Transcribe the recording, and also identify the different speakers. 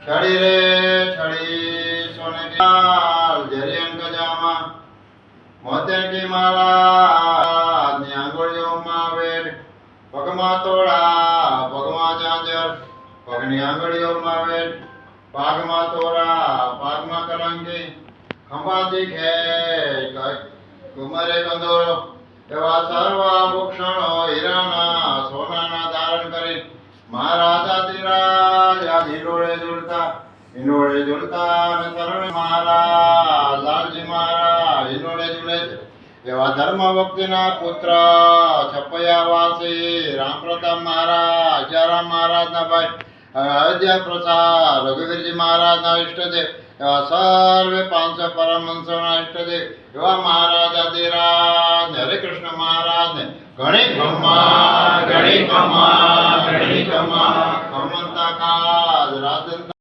Speaker 1: छड़ी रे छड़ी सोने की लाल जरी अंक जामा मोतिया की माला आंगुलियों में वेद पगमा तोड़ा पगमा झांझर पगनी आंगुलियों में वेद पागमा तोड़ा पागमा कलंकी खंबा दिखे कुमारे कंदोरो एवा सर्व आभूषणो हीराना सोनाना धारण करी महाराजा तिराज आ हिंडोळे झुलता અને શરણ મહારાજ લાલજી મહારાજ હિંડોળે ઝૂલે છે એવા ધર્મ ભક્તિના પુત્ર છપૈયાવાસી રામપ્રતાપ મહારાજ જયરામ મહારાજના ભાઈ અયોધ્યા પ્રસાદ રઘુવીરજી મહારાજના ઈષ્ટદેવ એવા સર્વે 500 પરમહંસોના ઈષ્ટદેવ એવા મહારાજાધિરાજ હરે કૃષ્ણ મહારાજને ઘણી ખમા ઘણી ખમા ઘણી ખમા ખમંતા કાજ રાજન